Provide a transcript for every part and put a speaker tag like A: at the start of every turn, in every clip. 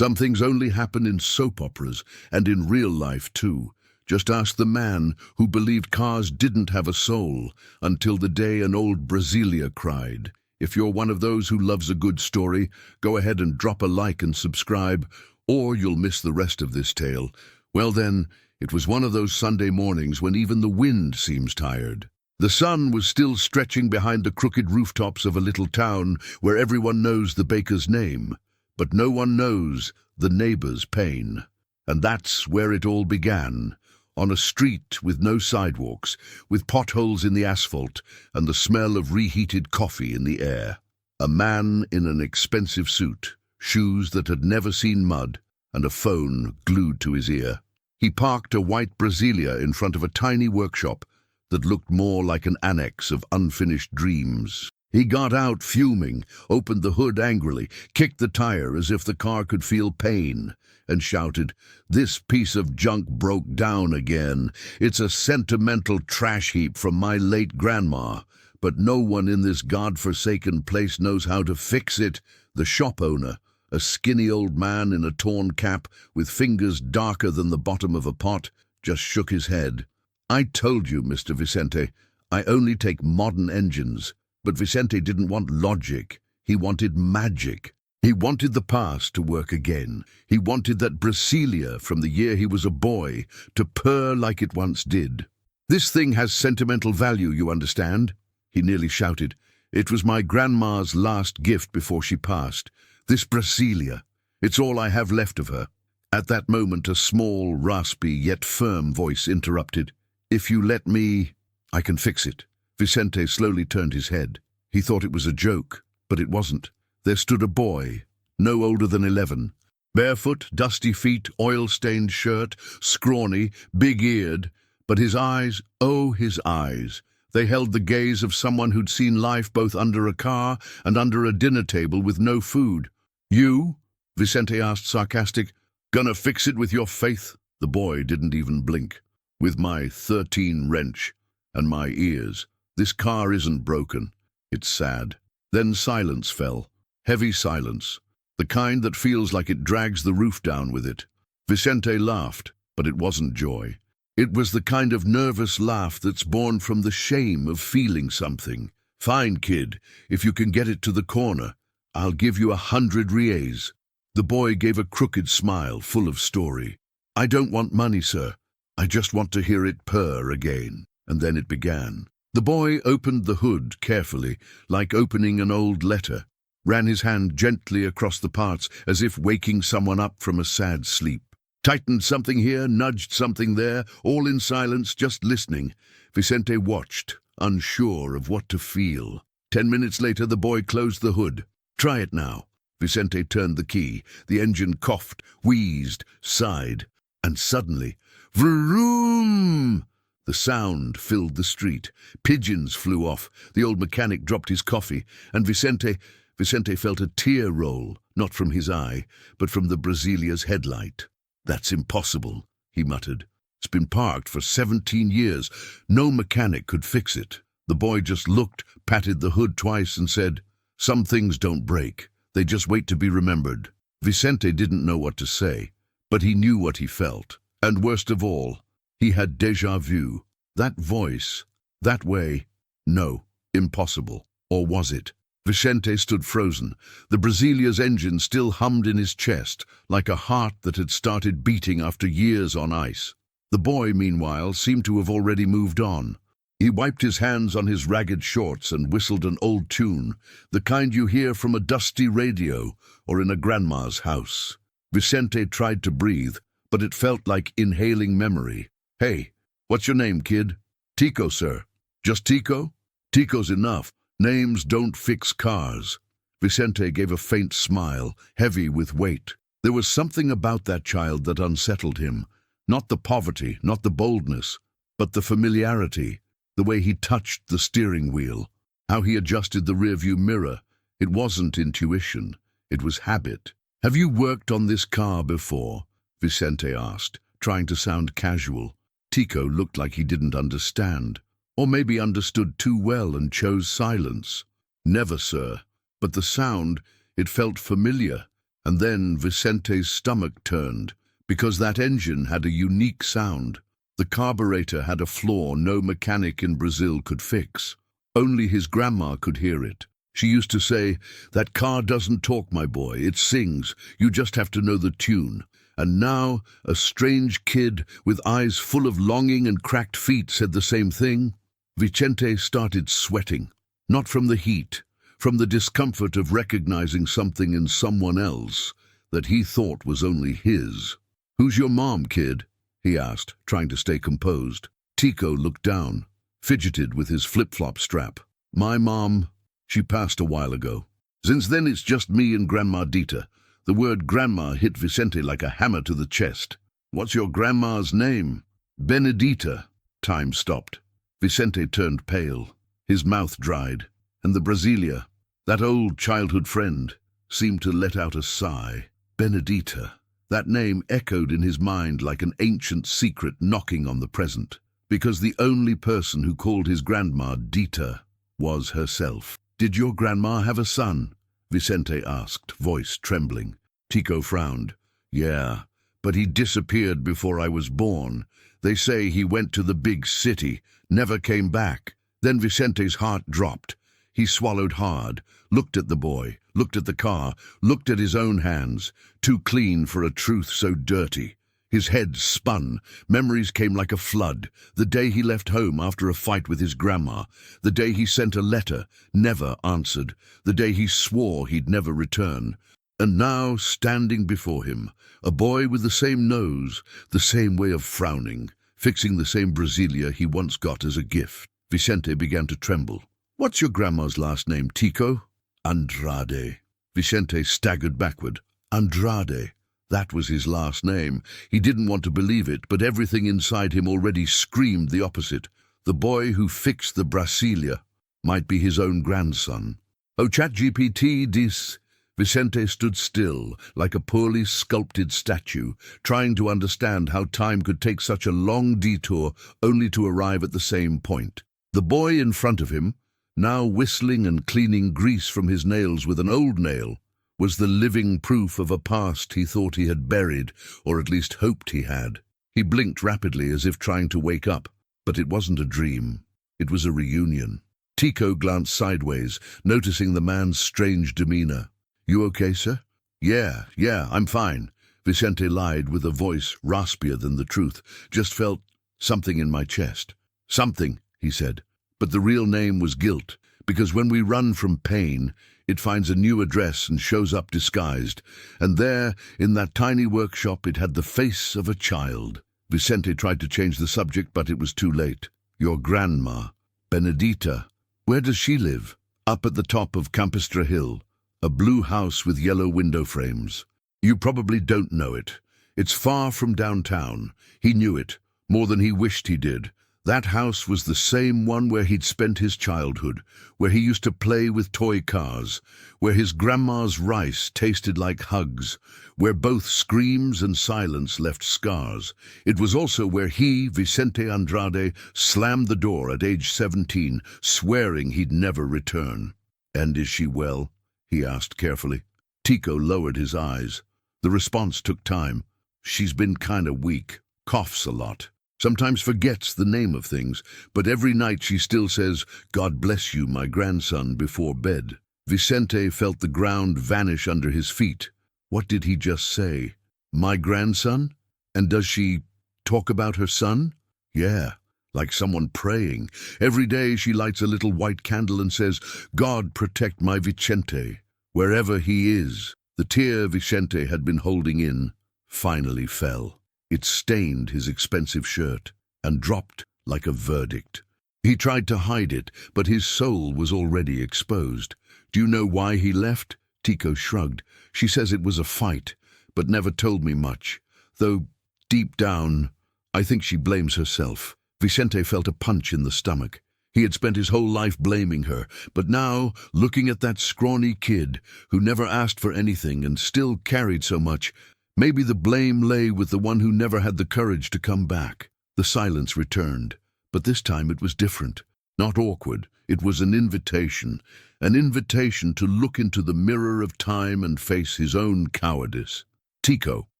A: Some things only happen in soap operas, and in real life too. Just ask the man who believed cars didn't have a soul until the day an old Brasília cried. If you're one of those who loves a good story, go ahead and drop a like and subscribe, or you'll miss the rest of this tale. Well then, it was one of those Sunday mornings when even the wind seems tired. The sun was still stretching behind the crooked rooftops of a little town where everyone knows the baker's name, but no one knows the neighbor's pain. And that's where it all began. On a street with no sidewalks, with potholes in the asphalt and the smell of reheated coffee in the air. A man in an expensive suit, shoes that had never seen mud, and a phone glued to his ear. He parked a white Brasília in front of a tiny workshop that looked more like an annex of unfinished dreams. He got out fuming, opened the hood angrily, kicked the tire as if the car could feel pain, and shouted, "This piece of junk broke down again. It's a sentimental trash heap from my late grandma. But no one in this God-forsaken place knows how to fix it." The shop owner, a skinny old man in a torn cap with fingers darker than the bottom of a pot, just shook his head. "I told you, Mr. Vicente, I only take modern engines." But Vicente didn't want logic. He wanted magic. He wanted the past to work again. He wanted that Brasília from the year he was a boy to purr like it once did. "This thing has sentimental value, you understand?" he nearly shouted. "It was my grandma's last gift before she passed. This Brasília. It's all I have left of her." At that moment, a small, raspy, yet firm voice interrupted. "If you let me, I can fix it." Vicente slowly turned his head. He thought it was a joke, but it wasn't. There stood a boy, no older than 11. Barefoot, dusty feet, oil-stained shirt, scrawny, big-eared. But his eyes, oh, his eyes. They held the gaze of someone who'd seen life both under a car and under a dinner table with no food. "You?" Vicente asked, sarcastic. "Gonna fix it with your faith?" The boy didn't even blink. "With my 13 wrench and my ears. This car isn't broken. It's sad." Then silence fell. Heavy silence. The kind that feels like it drags the roof down with it. Vicente laughed, but it wasn't joy. It was the kind of nervous laugh that's born from the shame of feeling something. "Fine, kid. If you can get it to the corner, I'll give you 100 reais. The boy gave a crooked smile full of story. "I don't want money, sir. I just want to hear it purr again." And then it began. The boy opened the hood carefully, like opening an old letter, ran his hand gently across the parts as if waking someone up from a sad sleep. Tightened something here, nudged something there, all in silence, just listening. Vicente watched, unsure of what to feel. 10 minutes later, the boy closed the hood. "Try it now." Vicente turned the key. The engine coughed, wheezed, sighed, and suddenly, vroom! The sound filled the street. Pigeons flew off. The old mechanic dropped his coffee, and Vicente felt a tear roll, not from his eye, but from the Brasília's headlight. "That's impossible," he muttered. "It's been parked for 17 years. No mechanic could fix it." The boy just looked, patted the hood twice, and said, "Some things don't break. They just wait to be remembered." Vicente didn't know what to say, but he knew what he felt. And worst of all, he had déjà vu. That voice, that way, no, impossible. Or was it? Vicente stood frozen. The Brasília's engine still hummed in his chest, like a heart that had started beating after years on ice. The boy, meanwhile, seemed to have already moved on. He wiped his hands on his ragged shorts and whistled an old tune, the kind you hear from a dusty radio or in a grandma's house. Vicente tried to breathe, but it felt like inhaling memory. "Hey, what's your name, kid?" "Tico, sir." "Just Tico?" "Tico's enough. Names don't fix cars." Vicente gave a faint smile, heavy with weight. There was something about that child that unsettled him. Not the poverty, not the boldness, but the familiarity, the way he touched the steering wheel, how he adjusted the rearview mirror. It wasn't intuition, it was habit. "Have you worked on this car before?" Vicente asked, trying to sound casual. Tico looked like he didn't understand, or maybe understood too well and chose silence. "Never, sir." But the sound, it felt familiar, And then Vicente's stomach turned, because that engine had a unique sound. The carburetor had a flaw no mechanic in Brazil could fix. Only his grandma could hear it. She used to say, "That car doesn't talk, my boy, it sings. You just have to know the tune." And now a strange kid with eyes full of longing and cracked feet said the same thing. Vicente started sweating, not from the heat, from the discomfort of recognizing something in someone else that he thought was only his. "Who's your mom, kid?" he asked, trying to stay composed. Tico looked down, fidgeted with his flip-flop strap. "My mom, she passed a while ago. Since then it's just me and Grandma Dita." The word grandma hit Vicente like a hammer to the chest. "What's your grandma's name?" "Benedita." Time stopped. Vicente turned pale. His mouth dried. And the Brasília, that old childhood friend, seemed to let out a sigh. Benedita. That name echoed in his mind like an ancient secret knocking on the present, because the only person who called his grandma Dita was herself. "Did your grandma have a son?" Vicente asked, voice trembling. Tico frowned. "Yeah, but he disappeared before I was born. They say he went to the big city, never came back." Then Vicente's heart dropped. He swallowed hard, looked at the boy, looked at the car, looked at his own hands, too clean for a truth so dirty. His head spun. Memories came like a flood. The day he left home after a fight with his grandma. The day he sent a letter, never answered. The day he swore he'd never return. And now, standing before him, a boy with the same nose, the same way of frowning, fixing the same Brasília he once got as a gift. Vicente began to tremble. "What's your grandma's last name, Tico?" "Andrade." Vicente staggered backward. Andrade. That was his last name. He didn't want to believe it, but everything inside him already screamed the opposite. The boy who fixed the Brasília might be his own grandson. "Oh, ChatGPT, dis..." Vicente stood still, like a poorly sculpted statue, trying to understand how time could take such a long detour only to arrive at the same point. The boy in front of him, now whistling and cleaning grease from his nails with an old nail, was the living proof of a past he thought he had buried, or at least hoped he had. He blinked rapidly as if trying to wake up, but it wasn't a dream. It was a reunion. Tico glanced sideways, noticing the man's strange demeanor. "You okay, sir?" Yeah, I'm fine." Vicente lied with a voice raspier than the truth. "Just felt something in my chest." "Something," he said. But the real name was guilt, because when we run from pain, it finds a new address and shows up disguised. And there, in that tiny workshop, it had the face of a child. Vicente tried to change the subject, but it was too late. "Your grandma, Benedita. Where does she live?" "Up at the top of Campestre Hill. A blue house with yellow window frames. You probably don't know it. It's far from downtown." He knew it, more than he wished he did. That house was the same one where he'd spent his childhood, where he used to play with toy cars, where his grandma's rice tasted like hugs, where both screams and silence left scars. It was also where he, Vicente Andrade, slammed the door at age 17, swearing he'd never return. "And is she well?" he asked carefully. Tico lowered his eyes. The response took time. "She's been kinda weak, coughs a lot. Sometimes forgets the name of things, but every night she still says, 'God bless you, my grandson,' before bed." Vicente felt the ground vanish under his feet. What did he just say? My grandson? And does she talk about her son? Yeah, like someone praying. Every day she lights a little white candle and says, "God protect my Vicente, wherever he is." The tear Vicente had been holding in finally fell. It stained his expensive shirt and dropped like a verdict. He tried to hide it, but his soul was already exposed. "Do you know why he left?" Tico shrugged. "She says it was a fight, but never told me much. Though, deep down, I think she blames herself." Vicente felt a punch in the stomach. He had spent his whole life blaming her, but now, looking at that scrawny kid, who never asked for anything and still carried so much, maybe the blame lay with the one who never had the courage to come back. The silence returned, but this time it was different. Not awkward. It was an invitation to look into the mirror of time and face his own cowardice. Tico,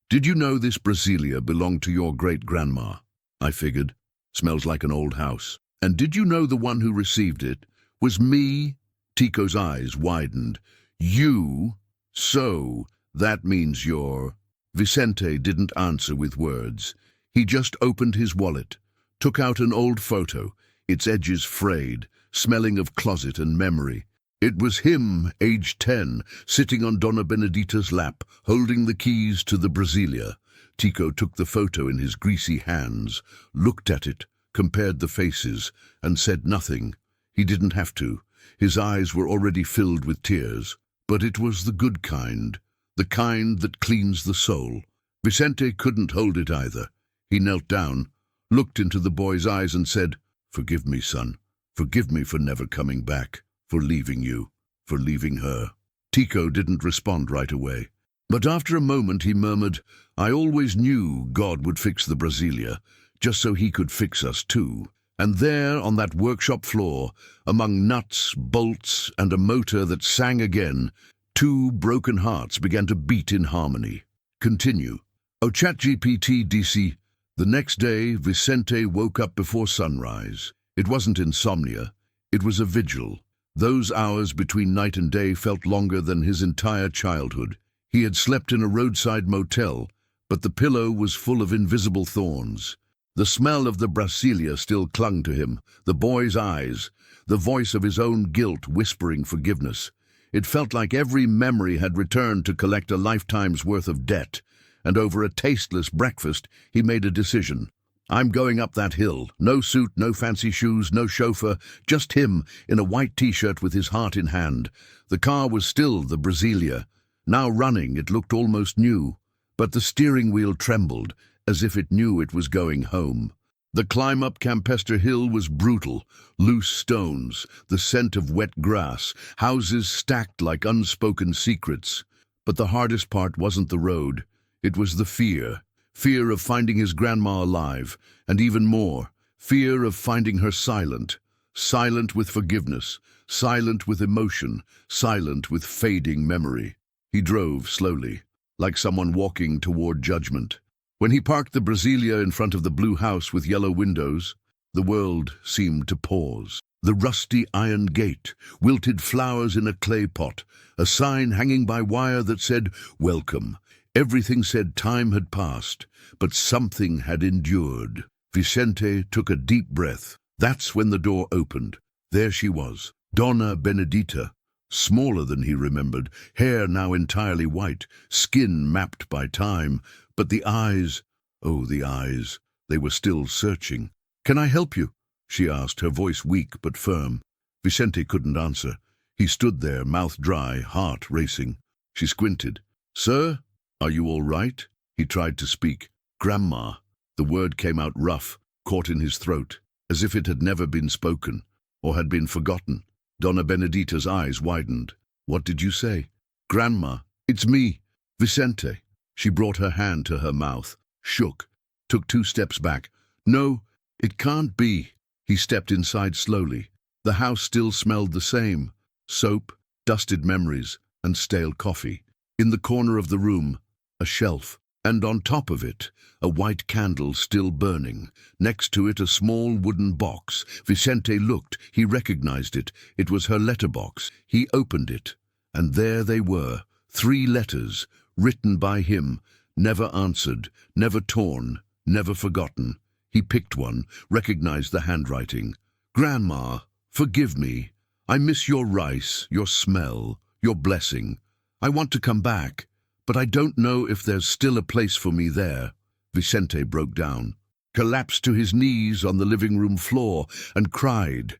A: did you know this Brasília belonged to your great-grandma? I figured. Smells like an old house. And did you know the one who received it was me? Tico's eyes widened. You? So, that means you're... Vicente didn't answer with words. He just opened his wallet, took out an old photo, its edges frayed, smelling of closet and memory. It was him, aged 10, sitting on Donna Benedita's lap, holding the keys to the Brasília. Tico took the photo in his greasy hands, looked at it, compared the faces, and said nothing. He didn't have to. His eyes were already filled with tears. But it was the good kind, the kind that cleans the soul. Vicente couldn't hold it either. He knelt down, looked into the boy's eyes and said, "Forgive me, son. Forgive me for never coming back, for leaving you, for leaving her." Tico didn't respond right away. But after a moment he murmured, "I always knew God would fix the Brasília, just so he could fix us too." And there, on that workshop floor, among nuts, bolts, and a motor that sang again, two broken hearts began to beat in harmony. Continue. Oh, ChatGPT DC. The next day, Vicente woke up before sunrise. It wasn't insomnia. It was a vigil. Those hours between night and day felt longer than his entire childhood. He had slept in a roadside motel, but the pillow was full of invisible thorns. The smell of the Brasília still clung to him, the boy's eyes, the voice of his own guilt whispering forgiveness. It felt like every memory had returned to collect a lifetime's worth of debt, and over a tasteless breakfast he made a decision. I'm going up that hill. No suit, no fancy shoes, no chauffeur, just him in a white t-shirt with his heart in hand. The car was still the Brasília. Now running, it looked almost new, but the steering wheel trembled, as if it knew it was going home. The climb up Campestre Hill was brutal. Loose stones, the scent of wet grass, houses stacked like unspoken secrets. But the hardest part wasn't the road. It was the fear. Fear of finding his grandma alive, and even more, fear of finding her silent. Silent with forgiveness, silent with emotion, silent with fading memory. He drove slowly, like someone walking toward judgment. When he parked the Brasília in front of the blue house with yellow windows, the world seemed to pause. The rusty iron gate, wilted flowers in a clay pot, a sign hanging by wire that said, "Welcome." Everything said time had passed, but something had endured. Vicente took a deep breath. That's when the door opened. There she was, Donna Benedita. Smaller than he remembered, hair now entirely white, skin mapped by time. But the eyes, oh, the eyes, they were still searching. "Can I help you?" she asked, her voice weak but firm. Vicente couldn't answer. He stood there, mouth dry, heart racing. She squinted. "Sir, are you all right?" He tried to speak. "Grandma." The word came out rough, caught in his throat, as if it had never been spoken, or had been forgotten. Donna Benedita's eyes widened. "What did you say?" "Grandma, it's me, Vicente." She brought her hand to her mouth, shook, took 2 steps back. "No, it can't be." He stepped inside slowly. The house still smelled the same. Soap, dusted memories, and stale coffee. In the corner of the room, a shelf, and on top of it, a white candle still burning. Next to it, a small wooden box. Vicente looked. He recognized it. It was her letterbox. He opened it, and there they were, 3 letters, written by him, never answered, never torn, never forgotten. He picked one, recognized the handwriting. "Grandma, forgive me. I miss your rice, your smell, your blessing. I want to come back, but I don't know if there's still a place for me there." Vicente broke down, collapsed to his knees on the living room floor, and cried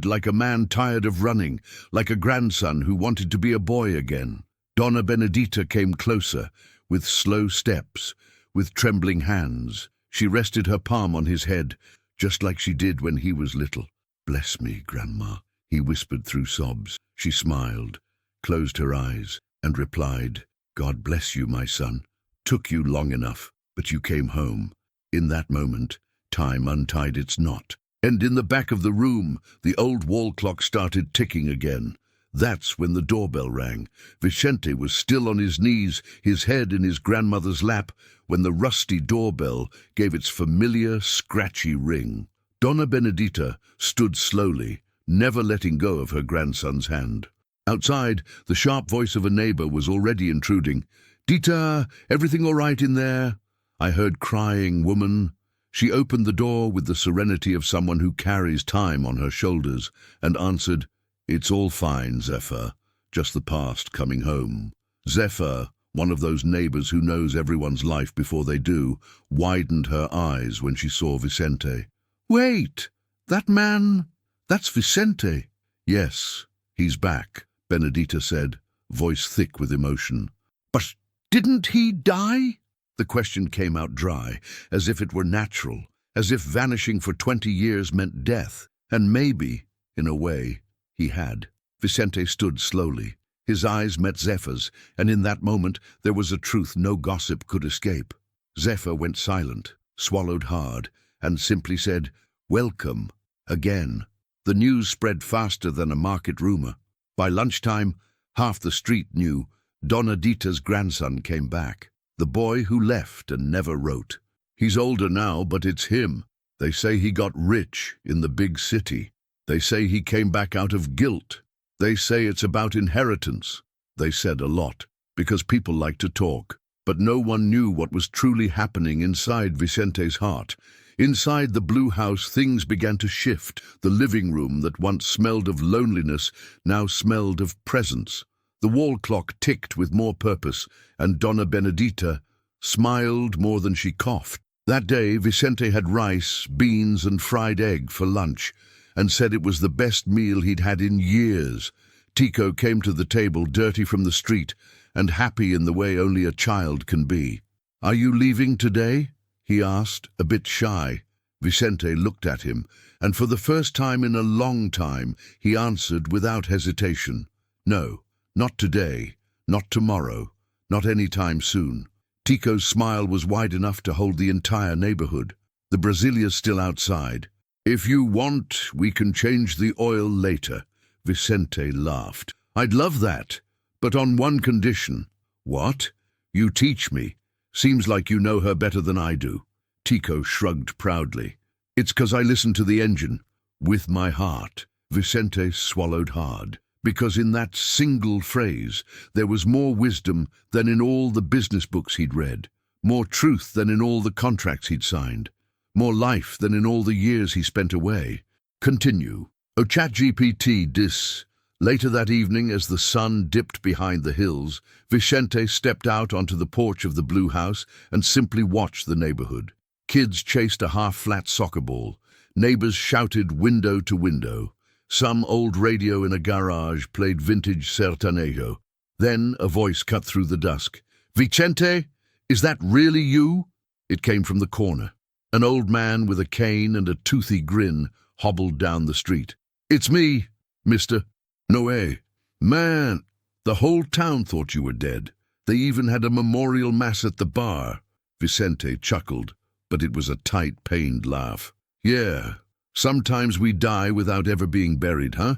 A: like a man tired of running, like a grandson who wanted to be a boy again. Donna Benedita came closer, with slow steps, with trembling hands. She rested her palm on his head, just like she did when he was little. "Bless me, Grandma," he whispered through sobs. She smiled, closed her eyes, and replied, "God bless you, my son. Took you long enough, but you came home." In that moment, time untied its knot. And in the back of the room, the old wall clock started ticking again. That's when the doorbell rang. Vicente was still on his knees, his head in his grandmother's lap, when the rusty doorbell gave its familiar, scratchy ring. Donna Benedita stood slowly, never letting go of her grandson's hand. Outside, the sharp voice of a neighbor was already intruding. "Dita, everything all right in there?" I heard crying woman. She opened the door with the serenity of someone who carries time on her shoulders and answered, "It's all fine, Zephyr. Just the past coming home." Zephyr, one of those neighbors who knows everyone's life before they do, widened her eyes when she saw Vicente. "Wait, that man, that's Vicente." "Yes, he's back," Benedita said, voice thick with emotion. "But didn't he die?" The question came out dry, as if it were natural, as if vanishing for 20 years meant death. And maybe, in a way, he had. Vicente stood slowly. His eyes met Zephyr's, and in that moment there was a truth no gossip could escape. Zephyr went silent, swallowed hard, and simply said, "Welcome, again." The news spread faster than a market rumor. By lunchtime, half the street knew Donna Dita's grandson came back. The boy who left and never wrote. He's older now, but it's him. They say he got rich in the big city. They say he came back out of guilt. They say it's about inheritance. They said a lot, because people like to talk. But no one knew what was truly happening inside Vicente's heart. Inside the blue house, things began to shift. The living room that once smelled of loneliness now smelled of presence. The wall clock ticked with more purpose, and Donna Benedita smiled more than she coughed. That day, Vicente had rice, beans, and fried egg for lunch, and said it was the best meal he'd had in years. Tico came to the table, dirty from the street, and happy in the way only a child can be. "Are you leaving today?" he asked, a bit shy. Vicente looked at him, and for the first time in a long time, he answered without hesitation, "No. Not today, not tomorrow, not any time soon." Tico's smile was wide enough to hold the entire neighborhood. "The Brasilia's still outside. If you want, we can change the oil later." Vicente laughed. "I'd love that, but on one condition." "What?" "You teach me. Seems like you know her better than I do." Tico shrugged proudly. "It's 'cause I listen to the engine. With my heart." Vicente swallowed hard. Because in that single phrase there was more wisdom than in all the business books he'd read, more truth than in all the contracts he'd signed, more life than in all the years he spent away. Continue. "Oh, ChatGPT dis." Later that evening, as the sun dipped behind the hills, Vicente stepped out onto the porch of the blue house and simply watched the neighborhood. Kids chased a half-flat soccer ball. Neighbors shouted window to window. Some old radio in a garage played vintage sertanejo. Then a voice cut through the dusk. "Vicente, is that really you?" It came from the corner. An old man with a cane and a toothy grin hobbled down the street. "It's me, Mr. Noé. Man, the whole town thought you were dead. They even had a memorial mass at the bar." Vicente chuckled, but it was a tight, pained laugh. "Yeah. Sometimes we die without ever being buried, huh?"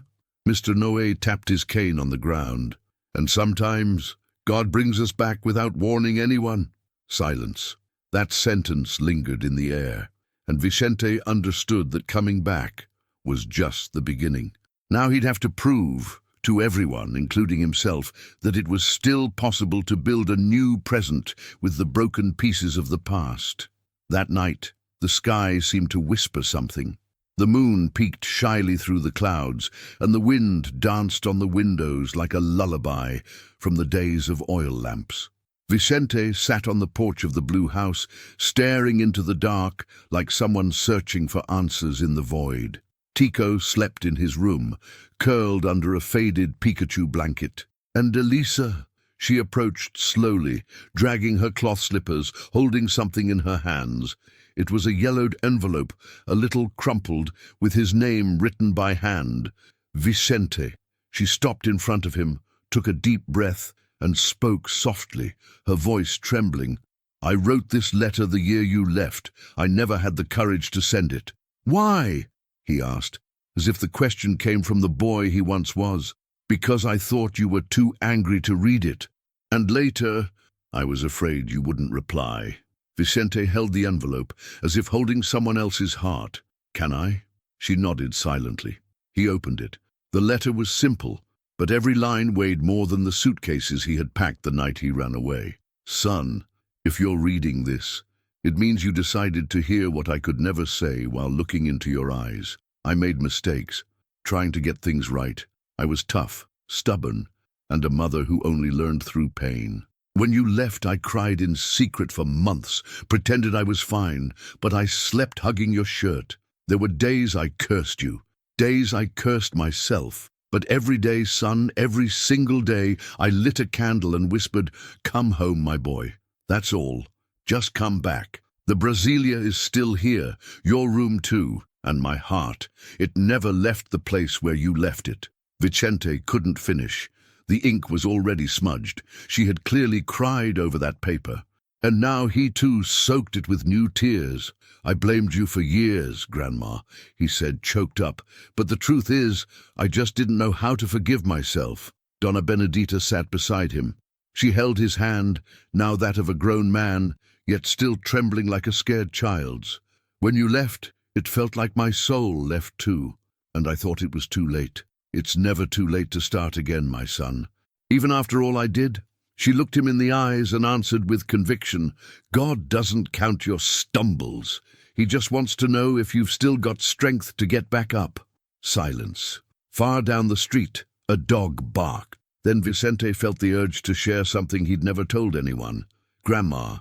A: Mr. Noé tapped his cane on the ground. "And sometimes God brings us back without warning anyone." Silence. That sentence lingered in the air, and Vicente understood that coming back was just the beginning. Now he'd have to prove to everyone, including himself, that it was still possible to build a new present with the broken pieces of the past. That night, the sky seemed to whisper something. The moon peeked shyly through the clouds, and the wind danced on the windows like a lullaby from the days of oil lamps. Vicente sat on the porch of the blue house, staring into the dark like someone searching for answers in the void. Tico slept in his room, curled under a faded Pikachu blanket. And Elisa, she approached slowly, dragging her cloth slippers, holding something in her hands. It was a yellowed envelope, a little crumpled, with his name written by hand. Vicente. She stopped in front of him, took a deep breath, and spoke softly, her voice trembling. "I wrote this letter the year you left. I never had the courage to send it." "Why?" he asked, as if the question came from the boy he once was. Because I thought you were too angry to read it. And later, I was afraid you wouldn't reply. Vicente held the envelope, as if holding someone else's heart. Can I? She nodded silently. He opened it. The letter was simple, but every line weighed more than the suitcases he had packed the night he ran away. Son, if you're reading this, it means you decided to hear what I could never say while looking into your eyes. I made mistakes, trying to get things right. I was tough, stubborn, and a mother who only learned through pain. When you left, I cried in secret for months, pretended I was fine, but I slept hugging your shirt. There were days I cursed you, days I cursed myself. But every day, son, every single day, I lit a candle and whispered, "Come home, my boy. That's all. Just come back. The Brasília is still here, your room too, and my heart. It never left the place where you left it." Vicente couldn't finish. The ink was already smudged. She had clearly cried over that paper. And now he too soaked it with new tears. "I blamed you for years, Grandma," he said, choked up. "But the truth is, I just didn't know how to forgive myself." Donna Benedita sat beside him. She held his hand, now that of a grown man, yet still trembling like a scared child's. "When you left, it felt like my soul left too, and I thought it was too late. It's never too late to start again, my son. Even after all I did." She looked him in the eyes and answered with conviction, "God doesn't count your stumbles. He just wants to know if you've still got strength to get back up." Silence. Far down the street, a dog barked. Then Vicente felt the urge to share something he'd never told anyone. "Grandma,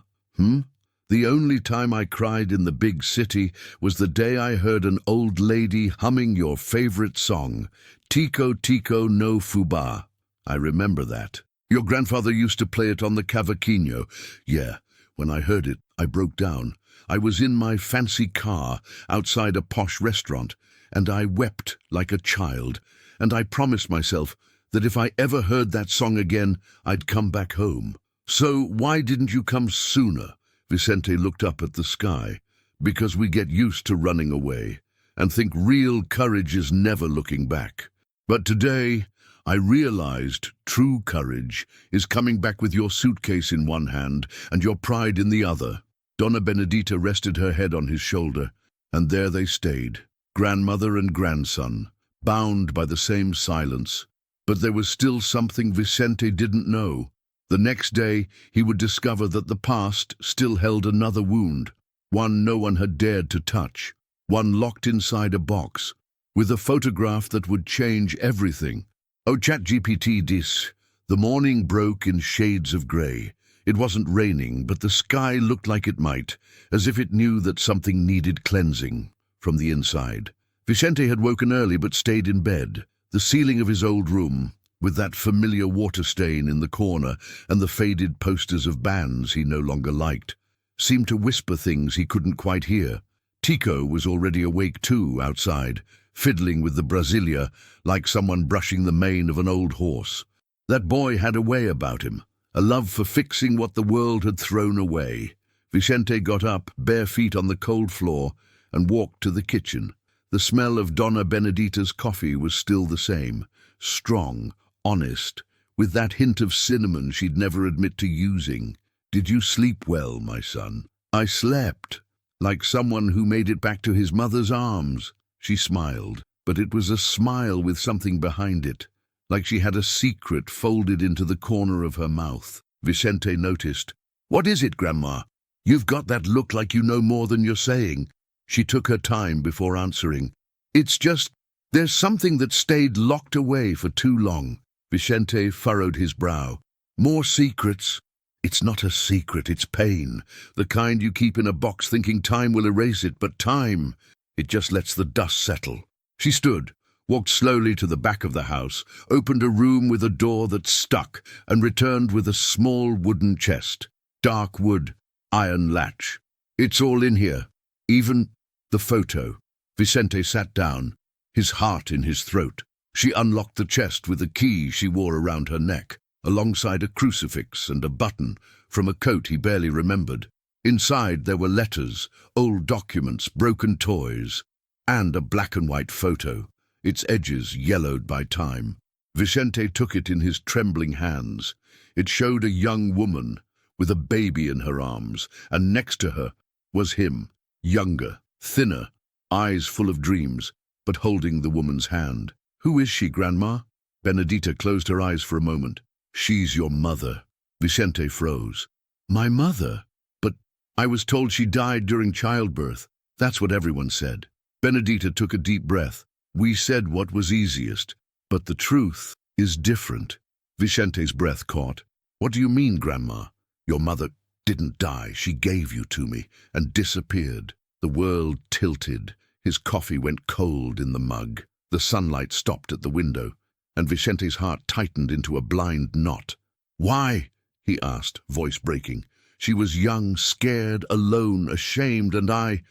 A: the only time I cried in the big city was the day I heard an old lady humming your favorite song, Tico Tico no Fubá. I remember that. Your grandfather used to play it on the cavaquinho. Yeah, when I heard it, I broke down. I was in my fancy car outside a posh restaurant, and I wept like a child, and I promised myself that if I ever heard that song again, I'd come back home. So why didn't you come sooner?" Vicente looked up at the sky. "Because we get used to running away, and think real courage is never looking back. But today, I realized true courage is coming back with your suitcase in one hand and your pride in the other." Donna Benedita rested her head on his shoulder, and there they stayed, grandmother and grandson, bound by the same silence. But there was still something Vicente didn't know. The next day, he would discover that the past still held another wound, one no one had dared to touch, one locked inside a box, with a photograph that would change everything. Oh, ChatGPT dis. The morning broke in shades of grey. It wasn't raining, but the sky looked like it might, as if it knew that something needed cleansing from the inside. Vicente had woken early but stayed in bed. The ceiling of his old room, with that familiar water stain in the corner and the faded posters of bands he no longer liked, seemed to whisper things he couldn't quite hear. Tico was already awake too, outside, fiddling with the Brasília like someone brushing the mane of an old horse. That boy had a way about him, a love for fixing what the world had thrown away. Vicente got up, bare feet on the cold floor, and walked to the kitchen. The smell of Donna Benedita's coffee was still the same, strong, honest, with that hint of cinnamon she'd never admit to using. "Did you sleep well, my son?" "I slept, like someone who made it back to his mother's arms." She smiled, but it was a smile with something behind it, like she had a secret folded into the corner of her mouth. Vicente noticed. "What is it, Grandma? You've got that look like you know more than you're saying." She took her time before answering. "It's just, there's something that stayed locked away for too long." Vicente furrowed his brow. "More secrets?" "It's not a secret, it's pain. The kind you keep in a box thinking time will erase it, but time, it just lets the dust settle." She stood, walked slowly to the back of the house, opened a room with a door that stuck, and returned with a small wooden chest. Dark wood, iron latch. "It's all in here. Even the photo." Vicente sat down, his heart in his throat. She unlocked the chest with a key she wore around her neck, alongside a crucifix and a button from a coat he barely remembered. Inside there were letters, old documents, broken toys. and a black and white photo, its edges yellowed by time. Vicente took it in his trembling hands. It showed a young woman with a baby in her arms, and next to her was him, younger, thinner, eyes full of dreams, but holding the woman's hand. "Who is she, Grandma?" Benedita closed her eyes for a moment. "She's your mother." Vicente froze. "My mother? But I was told she died during childbirth." "That's what everyone said." Benedita took a deep breath. "We said what was easiest, but the truth is different." Vicente's breath caught. "What do you mean, Grandma?" "Your mother didn't die. She gave you to me and disappeared." The world tilted. His coffee went cold in the mug. The sunlight stopped at the window, and Vicente's heart tightened into a blind knot. "Why?" he asked, voice breaking. "She was young, scared, alone, ashamed, and I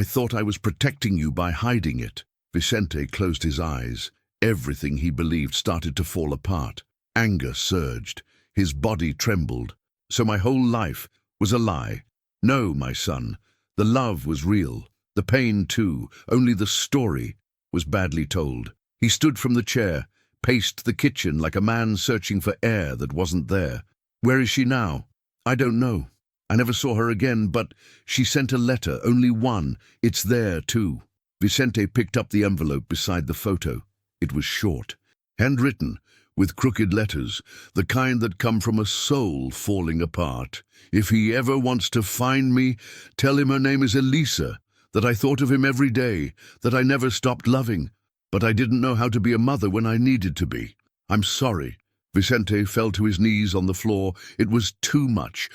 A: thought I was protecting you by hiding it." Vicente closed his eyes. Everything he believed started to fall apart. Anger surged. His body trembled. "So my whole life was a lie?" "No, my son. The love was real. The pain, too. Only the story was badly told." He stood from the chair, paced the kitchen like a man searching for air that wasn't there. "Where is she now?" "I don't know. I never saw her again, but she sent a letter, only one. It's there, too." Vicente picked up the envelope beside the photo. It was short, handwritten, with crooked letters, the kind that come from a soul falling apart. "If he ever wants to find me, tell him her name is Elisa, that I thought of him every day, that I never stopped loving, but I didn't know how to be a mother when I needed to be. I'm sorry." Vicente fell to his knees on the floor. It was too much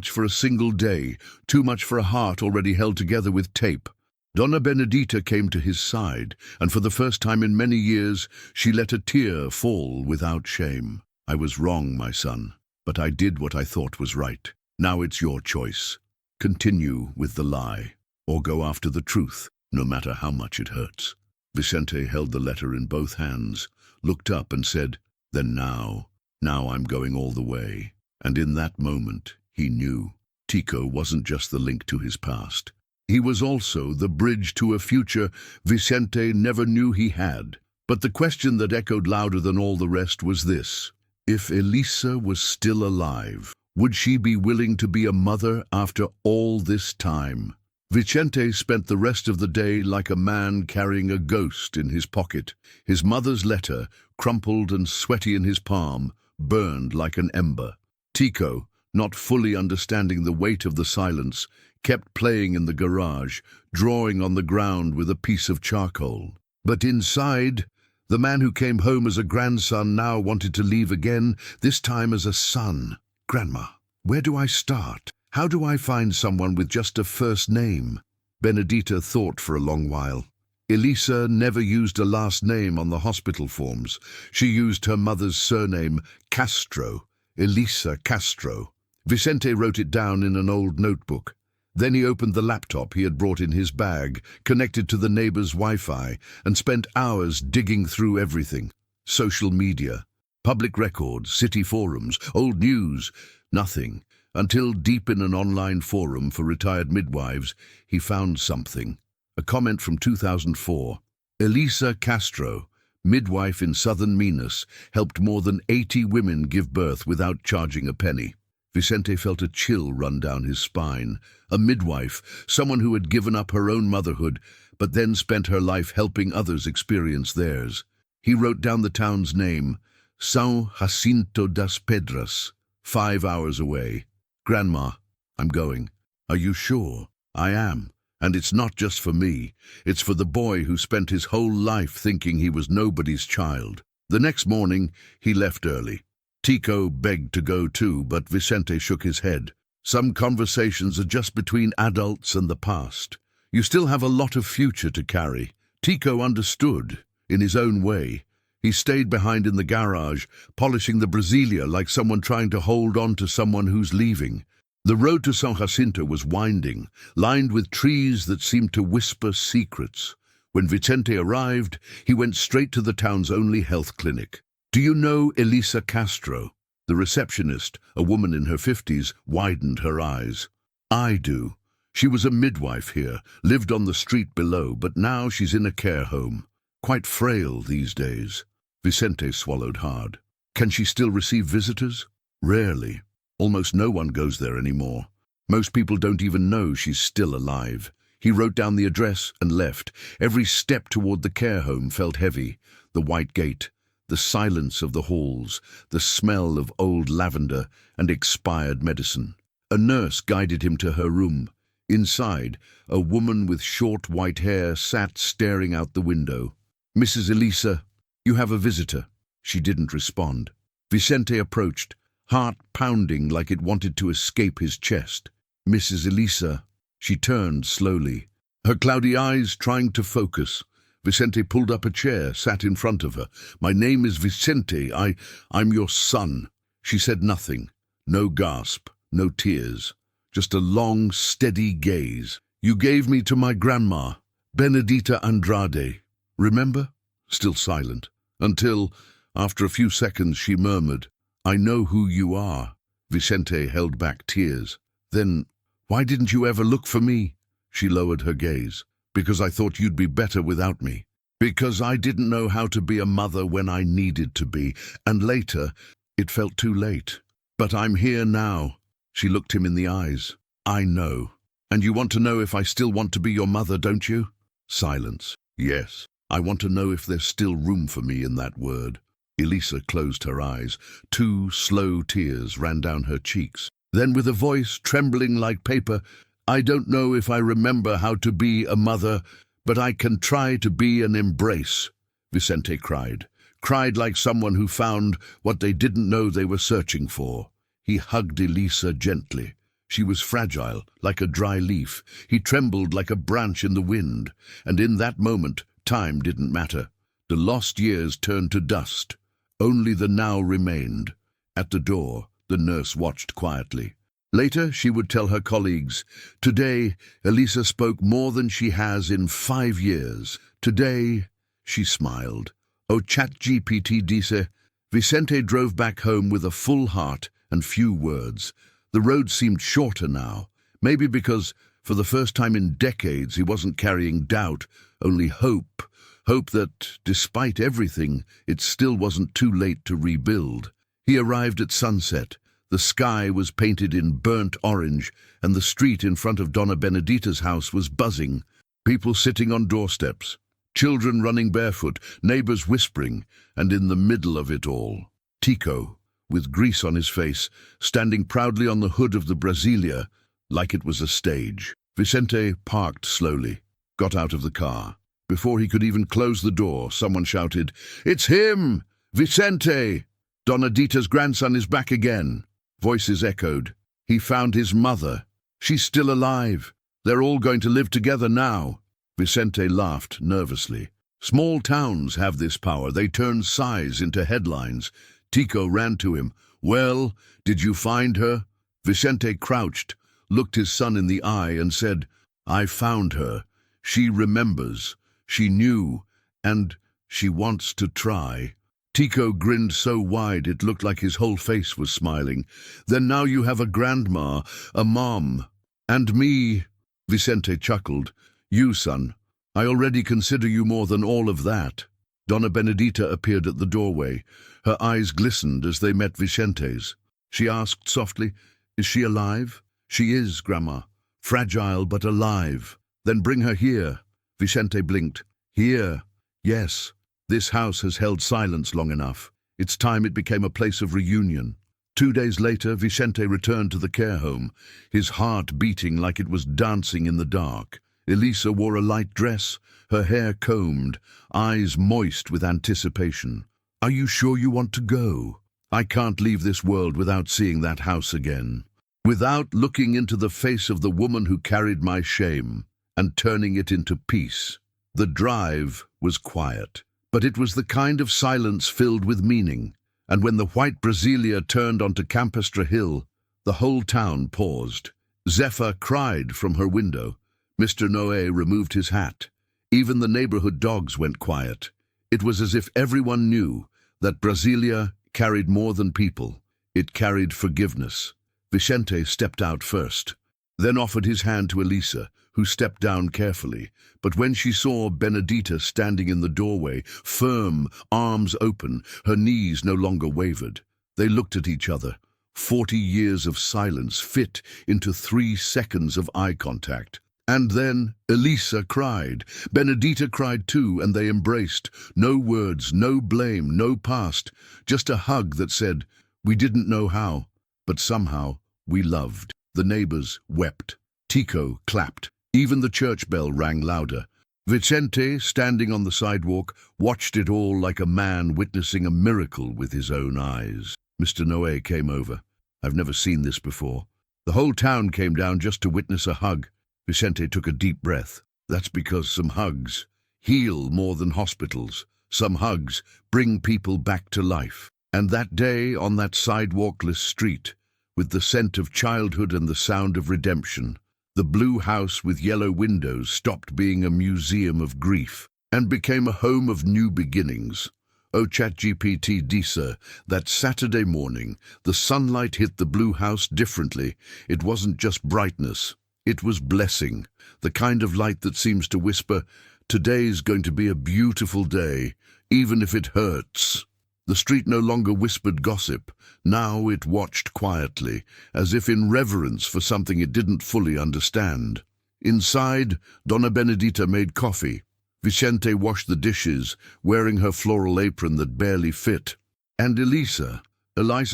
A: for a single day, too much for a heart already held together with tape. Donna Benedita came to his side, and for the first time in many years, she let a tear fall without shame. "I was wrong, my son, but I did what I thought was right. Now it's your choice. Continue with the lie, or go after the truth, no matter how much it hurts." Vicente held the letter in both hands, looked up and said, "Then now I'm going all the way." And in that moment, he knew. Tico wasn't just the link to his past. He was also the bridge to a future Vicente never knew he had. But the question that echoed louder than all the rest was this: if Elisa was still alive, would she be willing to be a mother after all this time? Vicente spent the rest of the day like a man carrying a ghost in his pocket. His mother's letter, crumpled and sweaty in his palm, burned like an ember. Tico, not fully understanding the weight of the silence, kept playing in the garage, drawing on the ground with a piece of charcoal. But inside, the man who came home as a grandson now wanted to leave again, this time as a son. "Grandma, where do I start? How do I find someone with just a first name?" Benedita thought for a long while. Elisa never used a last name on the hospital forms. She used her mother's surname, Castro, Elisa Castro. Vicente wrote it down in an old notebook. Then he opened the laptop he had brought in his bag, connected to the neighbor's Wi-Fi, and spent hours digging through everything. Social media, public records, city forums, old news, nothing. Until deep in an online forum for retired midwives, he found something. A comment from 2004. Elisa Castro, midwife in southern Minas, helped more than 80 women give birth without charging a penny. Vicente felt a chill run down his spine. A midwife, someone who had given up her own motherhood, but then spent her life helping others experience theirs. He wrote down the town's name, São Jacinto das Pedras, 5 hours away. "Grandma, I'm going." "Are you sure?" "I am. And it's not just for me. It's for the boy who spent his whole life thinking he was nobody's child." The next morning, he left early. Tico begged to go too, but Vicente shook his head. "Some conversations are just between adults and the past. You still have a lot of future to carry." Tico understood, in his own way. He stayed behind in the garage, polishing the Brasília like someone trying to hold on to someone who's leaving. The road to São Jacinto was winding, lined with trees that seemed to whisper secrets. When Vicente arrived, he went straight to the town's only health clinic. "Do you know Elisa Castro?" The receptionist, a woman in her 50s, widened her eyes. "I do. She was a midwife here, lived on the street below, but now she's in a care home. Quite frail these days. Vicente swallowed hard. Can she still receive visitors? Rarely. Almost no one goes there anymore. Most people don't even know she's still alive. He wrote down the address and left. Every step toward the care home felt heavy. The white gate, the silence of the halls, the smell of old lavender and expired medicine. A nurse guided him to her room. Inside, a woman with short white hair sat staring out the window. "Mrs. Elisa, you have a visitor." She didn't respond. Vicente approached, heart pounding like it wanted to escape his chest. "Mrs. Elisa." She turned slowly, her cloudy eyes trying to focus. Vicente pulled up a chair, sat in front of her. "My name is Vicente. I'm your son." She said nothing. No gasp, no tears. Just a long, steady gaze. "You gave me to my grandma, Benedita Andrade. Remember?" Still silent. Until, after a few seconds, she murmured, "I know who you are." Vicente held back tears. "Then, why didn't you ever look for me?" She lowered her gaze. "Because I thought you'd be better without me. Because I didn't know how to be a mother when I needed to be. And later, it felt too late. But I'm here now." She looked him in the eyes. "I know. And you want to know if I still want to be your mother, don't you?" Silence. "Yes. I want to know if there's still room for me in that word." Elisa closed her eyes. 2 slow tears ran down her cheeks. Then, with a voice trembling like paper, "I don't know if I remember how to be a mother, but I can try to be an embrace." Vicente cried. Cried like someone who found what they didn't know they were searching for. He hugged Elisa gently. She was fragile, like a dry leaf. He trembled like a branch in the wind. And in that moment, time didn't matter. The lost years turned to dust. Only the now remained. At the door, the nurse watched quietly. Later, she would tell her colleagues, "Today, Elisa spoke more than she has in 5 years. Today," she smiled. "Oh, ChatGPT dice." Vicente drove back home with a full heart and few words. The road seemed shorter now, maybe because, for the first time in decades, he wasn't carrying doubt, only hope. Hope that, despite everything, it still wasn't too late to rebuild. He arrived at sunset. The sky was painted in burnt orange, and the street in front of Donna Benedita's house was buzzing. People sitting on doorsteps, children running barefoot, neighbors whispering, and in the middle of it all, Tico, with grease on his face, standing proudly on the hood of the Brasília, like it was a stage. Vicente parked slowly, got out of the car. Before he could even close the door, someone shouted, "It's him! Vicente! Donna Dita's grandson is back again." Voices echoed. "He found his mother. She's still alive. They're all going to live together now." Vicente laughed nervously. Small towns have this power. They turn sighs into headlines. Tico ran to him. "Well, did you find her?" Vicente crouched, looked his son in the eye and said, "I found her. She remembers. She knew. And she wants to try." Tico grinned so wide it looked like his whole face was smiling. "Then now you have a grandma, a mom, and me." Vicente chuckled. "You, son. I already consider you more than all of that." Donna Benedita appeared at the doorway. Her eyes glistened as they met Vicente's. She asked softly, "Is she alive?" "She is, Grandma. Fragile but alive." "Then bring her here." Vicente blinked. "Here? Yes. This house has held silence long enough. It's time it became a place of reunion." 2 days later, Vicente returned to the care home, his heart beating like it was dancing in the dark. Elisa wore a light dress, her hair combed, eyes moist with anticipation. "Are you sure you want to go? I can't leave this world without seeing that house again. Without looking into the face of the woman who carried my shame and turning it into peace." The drive was quiet. But it was the kind of silence filled with meaning, and when the white Brasília turned onto Campestre Hill, the whole town paused. Zephyr cried from her window. Mr. Noé removed his hat. Even the neighborhood dogs went quiet. It was as if everyone knew that Brasília carried more than people. It carried forgiveness. Vicente stepped out first. then offered his hand to Elisa, who stepped down carefully. But when she saw Benedita standing in the doorway, firm, arms open, her knees no longer wavered, they looked at each other. 40 years of silence fit into 3 seconds of eye contact. And then Elisa cried. Benedita cried too, and they embraced. No words, no blame, no past, just a hug that said, "We didn't know how, but somehow we loved." The neighbors wept. Tico clapped. Even the church bell rang louder. Vicente, standing on the sidewalk, watched it all like a man witnessing a miracle with his own eyes. Mr. Noé came over. "I've never seen this before." The whole town came down just to witness a hug. Vicente took a deep breath. That's because some hugs heal more than hospitals. Some hugs bring people back to life. And that day, on that sidewalkless street, with the scent of childhood and the sound of redemption, the blue house with yellow windows stopped being a museum of grief and became a home of new beginnings. Oh, ChatGPT Disa, that Saturday morning, the sunlight hit the blue house differently. It wasn't just brightness. It was blessing, the kind of light that seems to whisper, "Today's going to be a beautiful day, even if it hurts." The street no longer whispered gossip. Now it watched quietly, as if in reverence for something it didn't fully understand. Inside, Donna Benedita made coffee. Vicente washed the dishes, wearing her floral apron that barely fit. And Elisa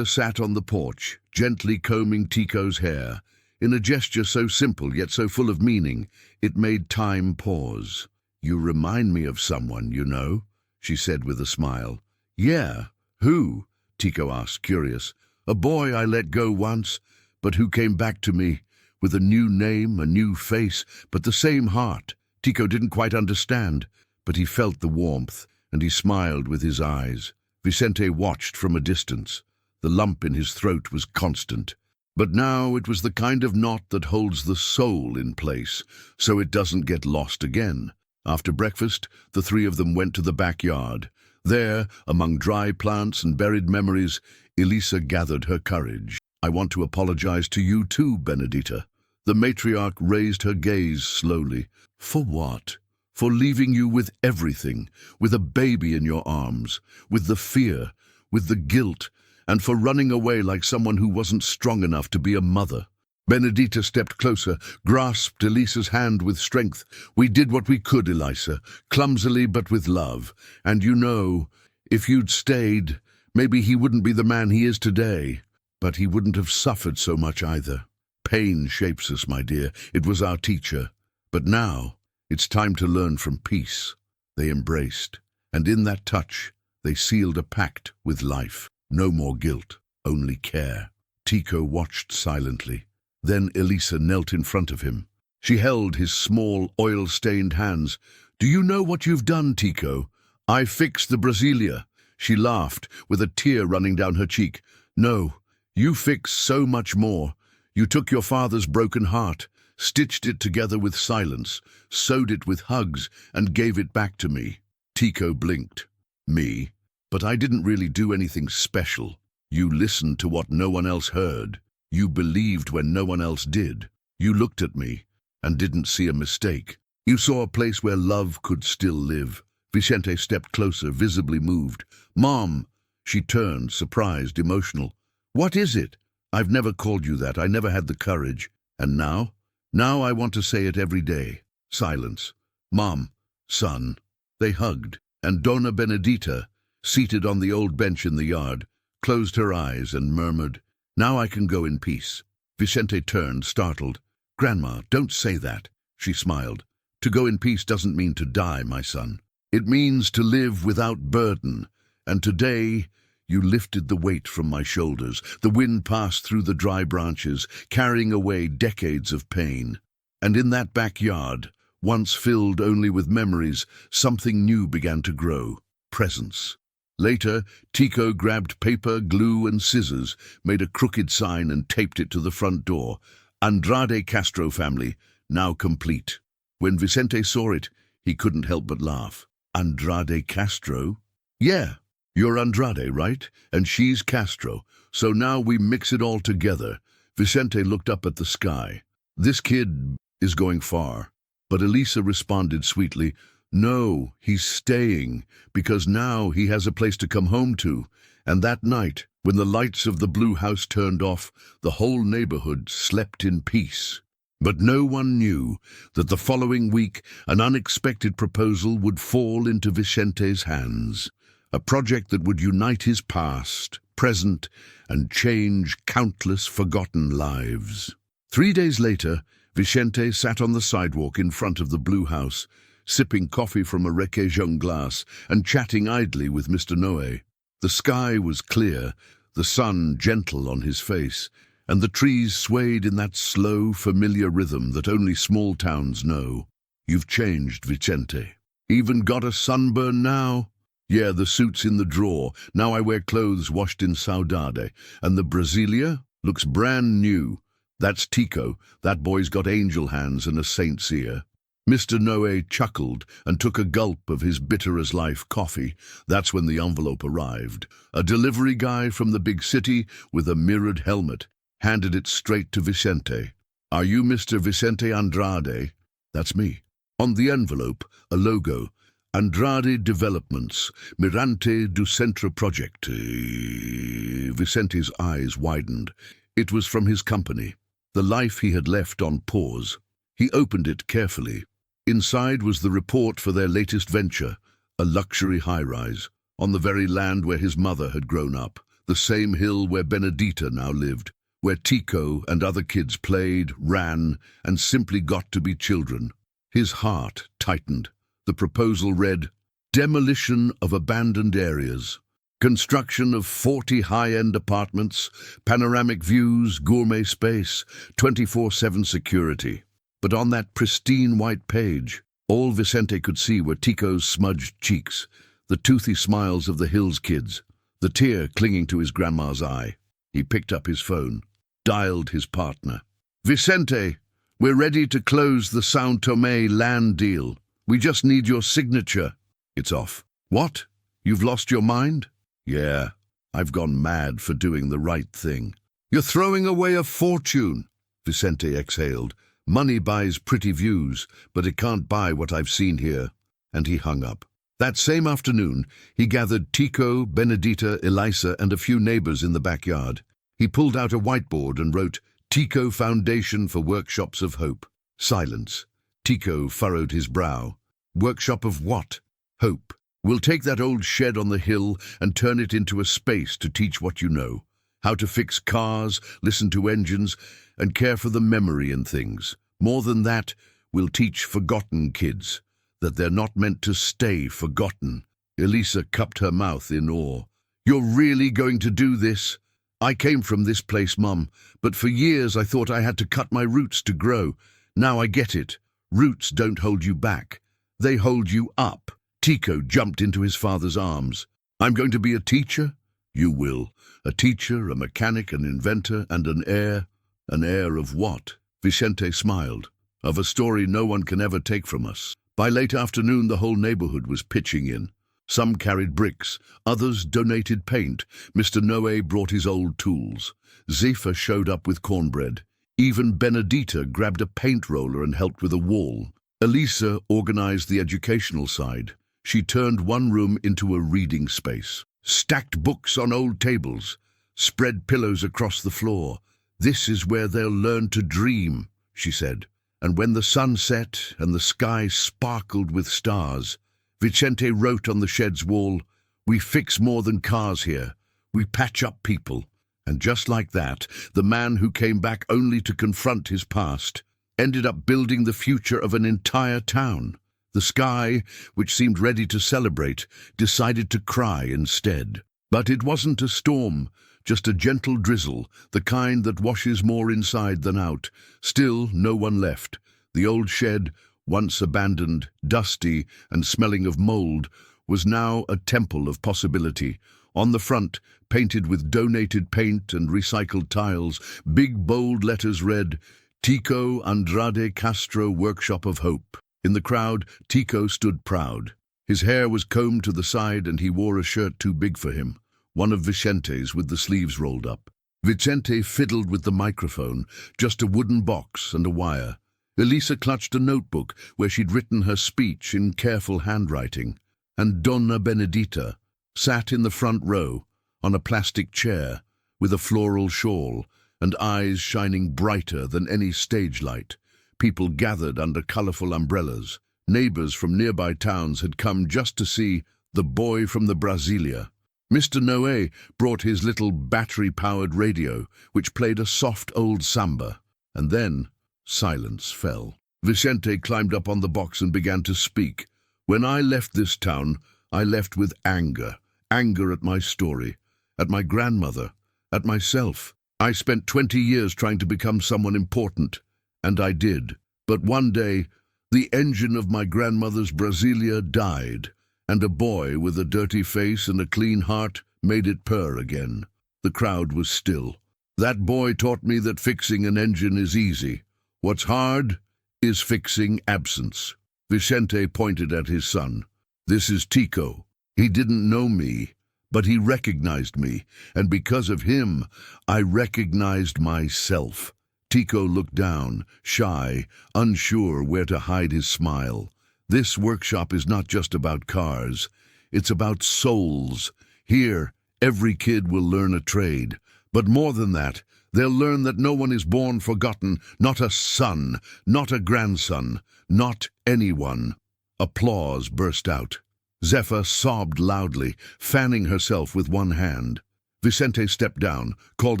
A: sat on the porch, gently combing Tico's hair. In a gesture so simple yet so full of meaning, it made time pause. "You remind me of someone, you know," she said with a smile. "Yeah, who?" Tico asked, curious. "A boy I let go once, but who came back to me, with a new name, a new face, but the same heart." Tico didn't quite understand, but he felt the warmth, and he smiled with his eyes. Vicente watched from a distance. The lump in his throat was constant. But now it was the kind of knot that holds the soul in place, so it doesn't get lost again. After breakfast, the 3 of them went to the backyard. There, among dry plants and buried memories, Elisa gathered her courage. "I want to apologize to you too, Benedita." The matriarch raised her gaze slowly. "For what?" "For leaving you with everything, with a baby in your arms, with the fear, with the guilt, and for running away like someone who wasn't strong enough to be a mother." Benedita stepped closer, grasped Elisa's hand with strength. "We did what we could, Elisa, clumsily but with love. And you know, if you'd stayed, maybe he wouldn't be the man he is today. But he wouldn't have suffered so much either. Pain shapes us, my dear. It was our teacher. But now, it's time to learn from peace." They embraced, and in that touch, they sealed a pact with life. No more guilt, only care. Tico watched silently. Then Elisa knelt in front of him. She held his small, oil-stained hands. "Do you know what you've done, Tico? I fixed the Brasília." She laughed, with a tear running down her cheek. "No, you fixed so much more. You took your father's broken heart, stitched it together with silence, sewed it with hugs, and gave it back to me." Tico blinked. "Me? But I didn't really do anything special. You listened to what no one else heard. You believed when no one else did. You looked at me and didn't see a mistake. You saw a place where love could still live." Vicente stepped closer, visibly moved. "Mom!" She turned, surprised, emotional. "What is it? I've never called you that. I never had the courage. And now? Now I want to say it every day." Silence. "Mom, son." They hugged, and Donna Benedita, seated on the old bench in the yard, closed her eyes and murmured, "Now I can go in peace." Vicente turned, startled. "Grandma, don't say that." She smiled. "To go in peace doesn't mean to die, my son. It means to live without burden. And today, you lifted the weight from my shoulders. The wind passed through the dry branches, carrying away decades of pain. And in that backyard, once filled only with memories, something new began to grow. Presence. Later, Tico grabbed paper, glue, and scissors, made a crooked sign and taped it to the front door. Andrade Castro family, now complete. When Vicente saw it, he couldn't help but laugh. "Andrade Castro?" "Yeah, you're Andrade, right? And she's Castro. So now we mix it all together." Vicente looked up at the sky. "This kid is going far." But Elisa responded sweetly, "No, he's staying, because now he has a place to come home to." And that night, when the lights of the blue house turned off, the whole neighborhood slept in peace. But no one knew that the following week an unexpected proposal would fall into Vicente's hands, a project that would unite his past, present, and change countless forgotten lives. 3 days later, Vicente sat on the sidewalk in front of the blue house, sipping coffee from a requesón glass and chatting idly with Mr. Noe. The sky was clear, the sun gentle on his face, and the trees swayed in that slow, familiar rhythm that only small towns know. "You've changed, Vicente. Even got a sunburn now?" "Yeah, the suit's in the drawer. Now I wear clothes washed in Saudade. And the Brasília looks brand new. That's Tico. That boy's got angel hands and a saint's ear." Mr. Noe chuckled and took a gulp of his bitter-as-life coffee. That's when the envelope arrived. A delivery guy from the big city with a mirrored helmet handed it straight to Vicente. "Are you Mr. Vicente Andrade?" "That's me." On the envelope, a logo. "Andrade Developments, Mirante do Centro Project." Vicente's eyes widened. It was from his company, the life he had left on pause. He opened it carefully. Inside was the report for their latest venture, a luxury high-rise, on the very land where his mother had grown up, the same hill where Benedita now lived, where Tico and other kids played, ran, and simply got to be children. His heart tightened. The proposal read, "Demolition of abandoned areas. Construction of 40 high-end apartments, panoramic views, gourmet space, 24/7 security." But on that pristine white page, all Vicente could see were Tico's smudged cheeks, the toothy smiles of the Hills kids, the tear clinging to his grandma's eye. He picked up his phone, dialed his partner. "Vicente, we're ready to close the São Tomé land deal. We just need your signature." "It's off." "What? You've lost your mind?" "Yeah, I've gone mad for doing the right thing." "You're throwing away a fortune." Vicente exhaled. "Money buys pretty views, but it can't buy what I've seen here." And he hung up. That same afternoon, he gathered Tico, Benedita, Elisa, and a few neighbors in the backyard. He pulled out a whiteboard and wrote, "Tico Foundation for Workshops of Hope." Silence. Tico furrowed his brow. "Workshop of what?" "Hope. We'll take that old shed on the hill and turn it into a space to teach what you know. How to fix cars, listen to engines, and care for the memory in things. More than that, we'll teach forgotten kids that they're not meant to stay forgotten." Elisa cupped her mouth in awe. "You're really going to do this?" "I came from this place, Mum, but for years I thought I had to cut my roots to grow. Now I get it. Roots don't hold you back. They hold you up." Tico jumped into his father's arms. "I'm going to be a teacher?" "You will. A teacher, a mechanic, an inventor, and an heir." "An heir of what?" Vicente smiled. "Of a story no one can ever take from us." By late afternoon, the whole neighborhood was pitching in. Some carried bricks, others donated paint. Mr. Noe brought his old tools. Zephyr showed up with cornbread. Even Benedita grabbed a paint roller and helped with a wall. Elisa organized the educational side. She turned one room into a reading space. Stacked books on old tables. Spread pillows across the floor. "This is where they'll learn to dream," she said. And when the sun set and the sky sparkled with stars, Vicente wrote on the shed's wall, "We fix more than cars here. We patch up people." And just like that, the man who came back only to confront his past ended up building the future of an entire town. The sky, which seemed ready to celebrate, decided to cry instead. But it wasn't a storm, just a gentle drizzle, the kind that washes more inside than out. Still, no one left. The old shed, once abandoned, dusty, and smelling of mold, was now a temple of possibility. On the front, painted with donated paint and recycled tiles, big bold letters read, "Tico Andrade Castro Workshop of Hope." In the crowd, Tico stood proud. His hair was combed to the side and he wore a shirt too big for him, one of Vicente's with the sleeves rolled up. Vicente fiddled with the microphone, just a wooden box and a wire. Elisa clutched a notebook where she'd written her speech in careful handwriting, and Donna Benedita sat in the front row on a plastic chair with a floral shawl and eyes shining brighter than any stage light. People gathered under colorful umbrellas. Neighbors from nearby towns had come just to see the boy from the Brasília. Mr. Noé brought his little battery-powered radio, which played a soft old samba, and then silence fell. Vicente climbed up on the box and began to speak. When I left this town, I left with anger at my story, at my grandmother, at myself. I spent 20 years trying to become someone important, and I did. But one day, the engine of my grandmother's Brasília died, and a boy with a dirty face and a clean heart made it purr again. The crowd was still. That boy taught me that fixing an engine is easy. What's hard is fixing absence. Vicente pointed at his son. This is Tico. He didn't know me, but he recognized me, and because of him, I recognized myself. Tico looked down, shy, unsure where to hide his smile. This workshop is not just about cars. It's about souls. Here, every kid will learn a trade. But more than that, they'll learn that no one is born forgotten, not a son, not a grandson, not anyone. Applause burst out. Zephyr sobbed loudly, fanning herself with one hand. Vicente stepped down, called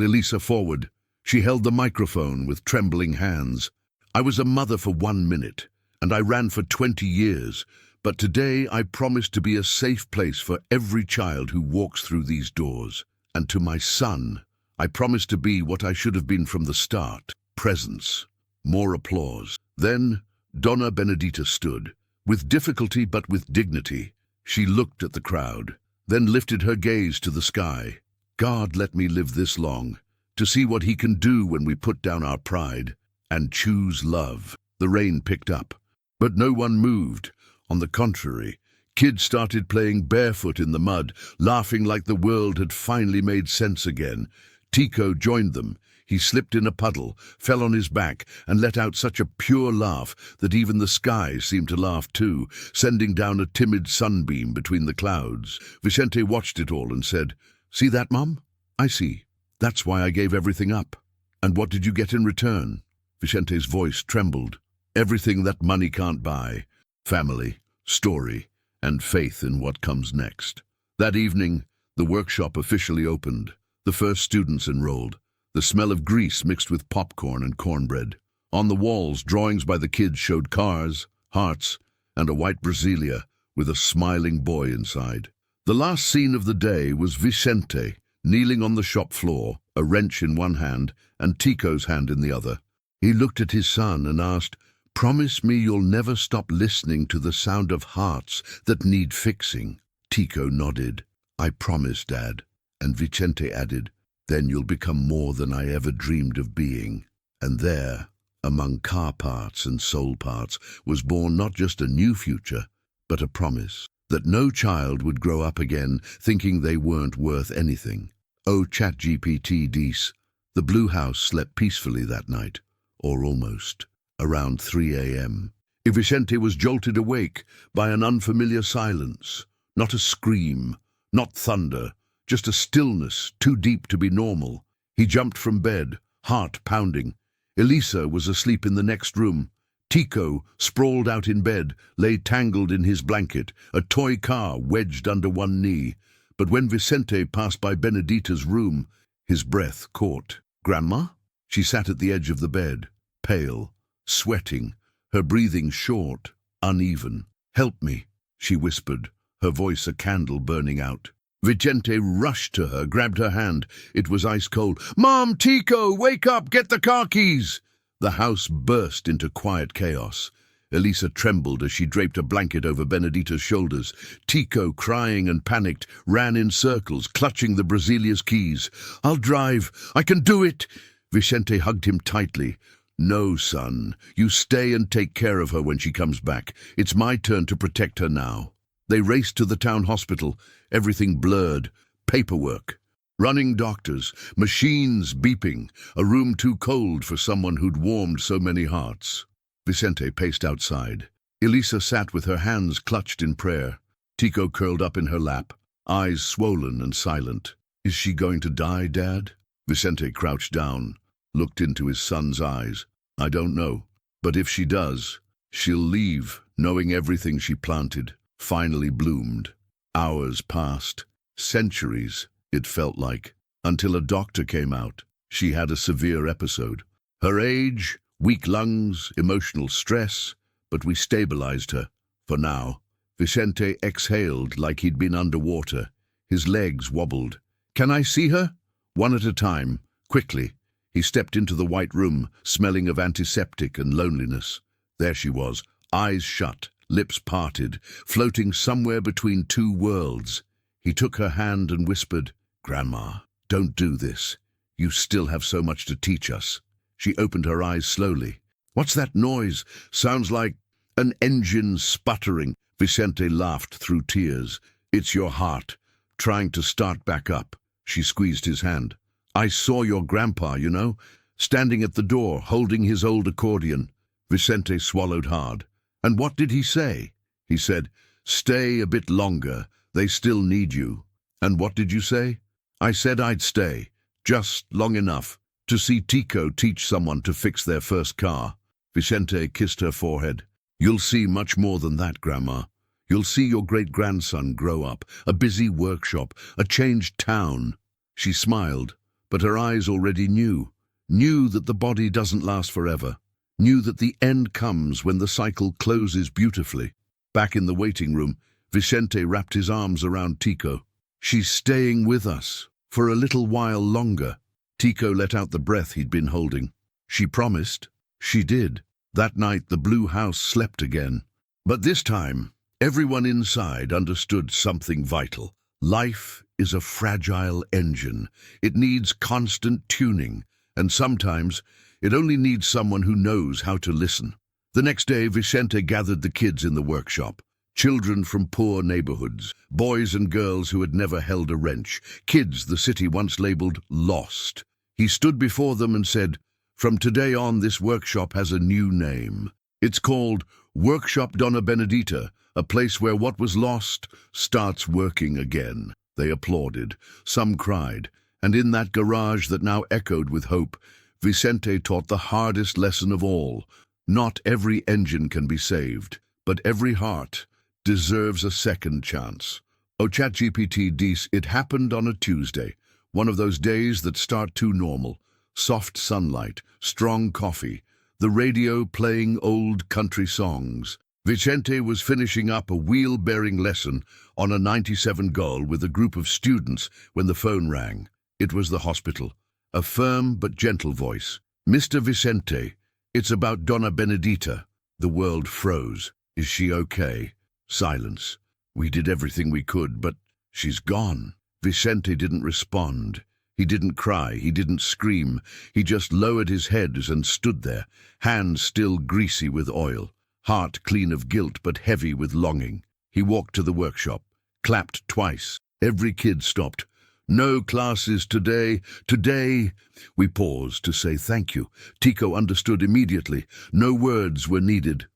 A: Elisa forward. She held the microphone with trembling hands. I was a mother for 1 minute, and I ran for 20 years, but today I promise to be a safe place for every child who walks through these doors. And to my son, I promise to be what I should have been from the start. Presence. More applause. Then Donna Benedita stood. With difficulty but with dignity, she looked at the crowd, then lifted her gaze to the sky. God let me live this long, to see what he can do when we put down our pride and choose love. The rain picked up, but no one moved. On the contrary, kids started playing barefoot in the mud, laughing like the world had finally made sense again. Tico joined them. He slipped in a puddle, fell on his back, and let out such a pure laugh that even the sky seemed to laugh too, sending down a timid sunbeam between the clouds. Vicente watched it all and said, "See that, Mum? I see. That's why I gave everything up." "And what did you get in return?" Vicente's voice trembled. "Everything that money can't buy. Family, story, and faith in what comes next." That evening, the workshop officially opened. The first students enrolled. The smell of grease mixed with popcorn and cornbread. On the walls, drawings by the kids showed cars, hearts, and a white Brasília with a smiling boy inside. The last scene of the day was Vicente, kneeling on the shop floor, a wrench in one hand and Tico's hand in the other. He looked at his son and asked, "Promise me you'll never stop listening to the sound of hearts that need fixing." Tico nodded. "I promise, Dad." And Vicente added, "Then you'll become more than I ever dreamed of being." And there, among car parts and soul parts, was born not just a new future, but a promise that no child would grow up again thinking they weren't worth anything. Oh, ChatGPT Dees. The Blue House slept peacefully that night, or almost, around 3 a.m. Vicente was jolted awake by an unfamiliar silence. Not a scream, not thunder, just a stillness too deep to be normal. He jumped from bed, heart pounding. Elisa was asleep in the next room. Tico, sprawled out in bed, lay tangled in his blanket, a toy car wedged under one knee. But when Vicente passed by Benedita's room, his breath caught. "Grandma?" She sat at the edge of the bed, pale, sweating, her breathing short, uneven. "Help me," she whispered, her voice a candle burning out. Vicente rushed to her, grabbed her hand. It was ice cold. "Mom, Tico, wake up, get the car keys!" The house burst into quiet chaos. Elisa trembled as she draped a blanket over Benedita's shoulders. Tico, crying and panicked, ran in circles, clutching the Brasília's keys. "I'll drive. I can do it." Vicente hugged him tightly. "No, son. You stay and take care of her when she comes back. It's my turn to protect her now." They raced to the town hospital, everything blurred. Paperwork. Running doctors, machines beeping, a room too cold for someone who'd warmed so many hearts. Vicente paced outside. Elisa sat with her hands clutched in prayer. Tico curled up in her lap, eyes swollen and silent. Is she going to die, Dad? Vicente crouched down, looked into his son's eyes. I don't know, but if she does, she'll leave, knowing everything she planted, finally bloomed. Hours passed, centuries, it felt like, until a doctor came out. She had a severe episode. Her age, weak lungs, emotional stress, but we stabilized her, for now. Vicente exhaled like he'd been underwater. His legs wobbled. Can I see her? One at a time, quickly. He stepped into the white room, smelling of antiseptic and loneliness. There she was, eyes shut, lips parted, floating somewhere between two worlds. He took her hand and whispered, Grandma, don't do this. You still have so much to teach us. She opened her eyes slowly. What's that noise? Sounds like an engine sputtering. Vicente laughed through tears. It's your heart, trying to start back up. She squeezed his hand. I saw your grandpa, you know, standing at the door, holding his old accordion. Vicente swallowed hard. And what did he say? He said, stay a bit longer. They still need you. And what did you say? I said I'd stay, just long enough, to see Tico teach someone to fix their first car. Vicente kissed her forehead. You'll see much more than that, Grandma. You'll see your great-grandson grow up, a busy workshop, a changed town. She smiled, but her eyes already knew that the body doesn't last forever, knew that the end comes when the cycle closes beautifully. Back in the waiting room, Vicente wrapped his arms around Tico. She's staying with us, for a little while longer. Tico let out the breath he'd been holding. She promised. She did. That night the blue house slept again. But this time, everyone inside understood something vital. Life is a fragile engine. It needs constant tuning, and sometimes it only needs someone who knows how to listen. The next day, Vicente gathered the kids in the workshop. Children from poor neighborhoods, boys and girls who had never held a wrench, kids the city once labeled lost. He stood before them and said, from today on, this workshop has a new name. It's called Workshop Donna Benedita, a place where what was lost starts working again. They applauded. Some cried. And in that garage that now echoed with hope, Vicente taught the hardest lesson of all. Not every engine can be saved, but every heart deserves a second chance. Oh, ChatGPT Dis, it happened on a Tuesday, one of those days that start too normal. Soft sunlight, strong coffee, the radio playing old country songs. Vicente was finishing up a wheel-bearing lesson on a 97 Gull with a group of students when the phone rang. It was the hospital. A firm but gentle voice. Mr. Vicente, it's about Donna Benedita. The world froze. Is she okay? Silence. We did everything we could, but she's gone. Vicente didn't respond. He didn't cry, he didn't scream. He just lowered his head and stood there, hands still greasy with oil, heart clean of guilt but heavy with longing. He walked to the workshop, clapped twice. Every kid stopped. No classes today. Today. We paused to say thank you. Tico understood immediately. No words were needed.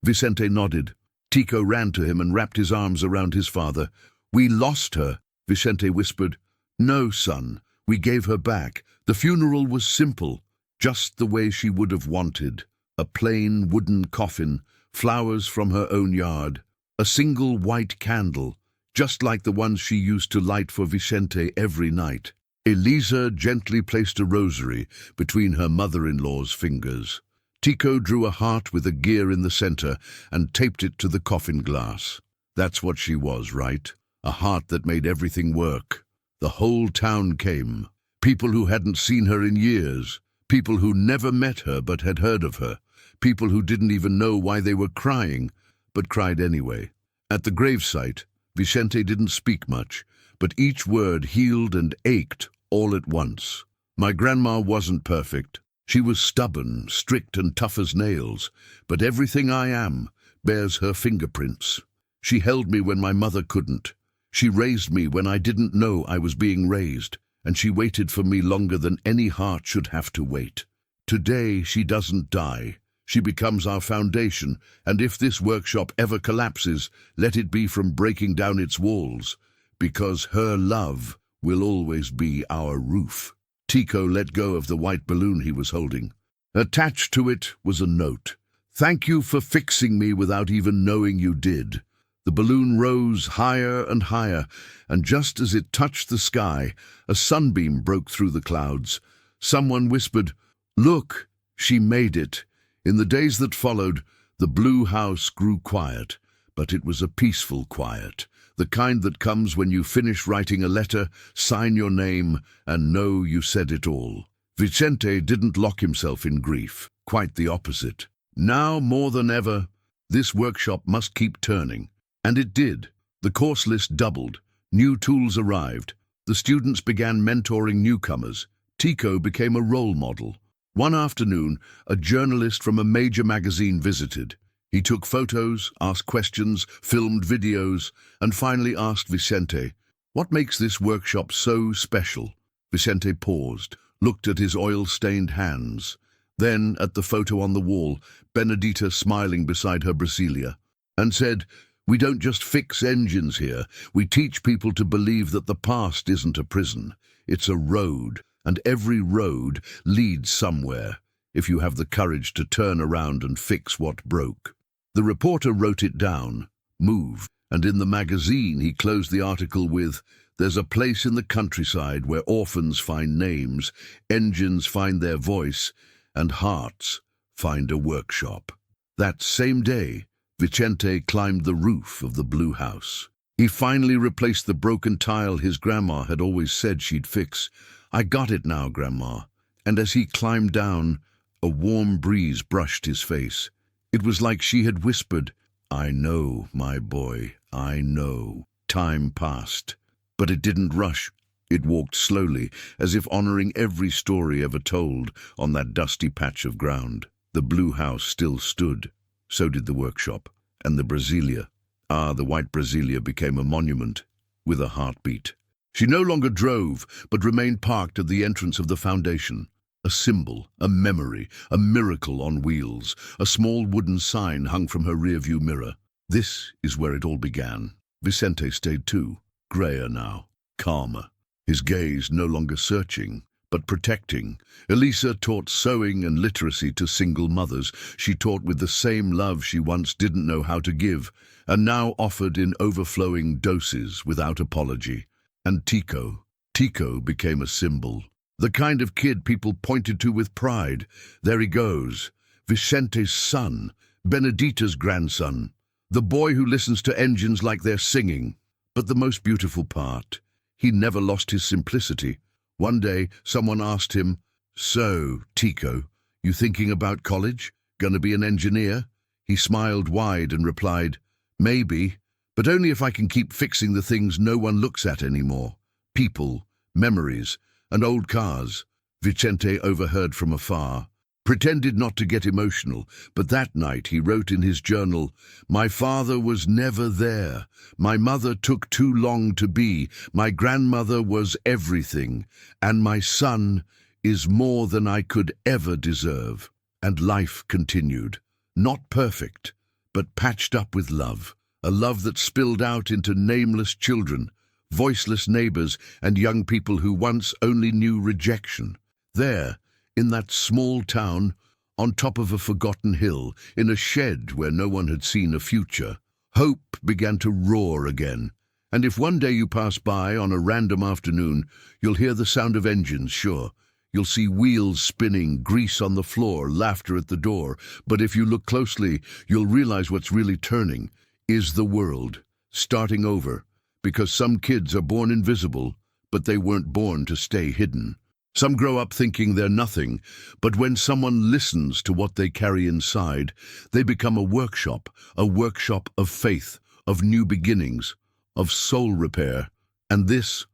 A: Vicente nodded. Tico ran to him and wrapped his arms around his father. We lost her, Vicente whispered. No, son, we gave her back. The funeral was simple, just the way she would have wanted. A plain wooden coffin, flowers from her own yard, a single white candle, just like the ones she used to light for Vicente every night. Elisa gently placed a rosary between her mother-in-law's fingers. Tico drew a heart with a gear in the center and taped it to the coffin glass. That's what she was, right? A heart that made everything work. The whole town came. People who hadn't seen her in years. People who never met her but had heard of her. People who didn't even know why they were crying, but cried anyway. At the gravesite, Vicente didn't speak much, but each word healed and ached all at once. My grandma wasn't perfect. She was stubborn, strict and tough as nails, but everything I am bears her fingerprints. She held me when my mother couldn't. She raised me when I didn't know I was being raised, and she waited for me longer than any heart should have to wait. Today she doesn't die. She becomes our foundation, and if this workshop ever collapses, let it be from breaking down its walls, because her love will always be our roof." Tico let go of the white balloon he was holding. Attached to it was a note. "Thank you for fixing me without even knowing you did." The balloon rose higher and higher, and just as it touched the sky, a sunbeam broke through the clouds. Someone whispered, "Look, she made it." In the days that followed, the blue house grew quiet, but it was a peaceful quiet, the kind that comes when you finish writing a letter, sign your name, and know you said it all. Vicente didn't lock himself in grief, quite the opposite. Now, more than ever, this workshop must keep turning. And it did. The course list doubled. New tools arrived. The students began mentoring newcomers. Tico became a role model. One afternoon, a journalist from a major magazine visited. He took photos, asked questions, filmed videos, and finally asked Vicente, "What makes this workshop so special?" Vicente paused, looked at his oil-stained hands, then at the photo on the wall, Benedita smiling beside her Brasília, and said, "We don't just fix engines here. We teach people to believe that the past isn't a prison. It's a road, and every road leads somewhere, if you have the courage to turn around and fix what broke." The reporter wrote it down, "Move," and in the magazine he closed the article with, "There's a place in the countryside where orphans find names, engines find their voice, and hearts find a workshop." That same day, Vicente climbed the roof of the blue house. He finally replaced the broken tile his grandma had always said she'd fix. "I got it now, Grandma." And as he climbed down, a warm breeze brushed his face. It was like she had whispered, "I know, my boy, I know." Time passed, but it didn't rush. It walked slowly, as if honoring every story ever told on that dusty patch of ground. The blue house still stood. So did the workshop, and the Brasília. The white Brasília became a monument with a heartbeat. She no longer drove, but remained parked at the entrance of the foundation. A symbol, a memory, a miracle on wheels. A small wooden sign hung from her rearview mirror. This is where it all began. Vicente stayed too, grayer now, calmer. His gaze no longer searching, but protecting. Elisa taught sewing and literacy to single mothers. She taught with the same love she once didn't know how to give, and now offered in overflowing doses without apology. And Tico became a symbol. The kind of kid people pointed to with pride. There he goes, Vicente's son, Benedita's grandson, the boy who listens to engines like they're singing. But the most beautiful part, he never lost his simplicity. One day, someone asked him, "So, Tico, you thinking about college? Gonna be an engineer?" He smiled wide and replied, "Maybe, but only if I can keep fixing the things no one looks at anymore. People, memories, and old cars." Vicente overheard from afar, pretended not to get emotional, but that night he wrote in his journal, "My father was never there. My mother took too long to be. My grandmother was everything. And my son is more than I could ever deserve." And life continued. Not perfect, but patched up with love. A love that spilled out into nameless children, voiceless neighbors, and young people who once only knew rejection. There, in that small town, on top of a forgotten hill, in a shed where no one had seen a future, hope began to roar again. And if one day you pass by on a random afternoon, you'll hear the sound of engines, sure. You'll see wheels spinning, grease on the floor, laughter at the door. But if you look closely, you'll realize what's really turning is the world, starting over. Because some kids are born invisible, but they weren't born to stay hidden. Some grow up thinking they're nothing, but when someone listens to what they carry inside, they become a workshop of faith, of new beginnings, of soul repair. And this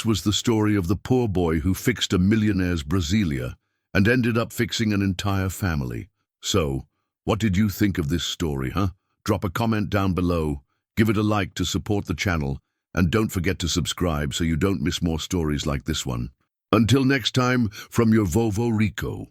A: was the story of the poor boy who fixed a millionaire's Brasília and ended up fixing an entire family. So, what did you think of this story, huh? Drop a comment down below. Give it a like to support the channel, And don't forget to subscribe so you don't miss more stories like this one. Until next time, from your Vovo Rico.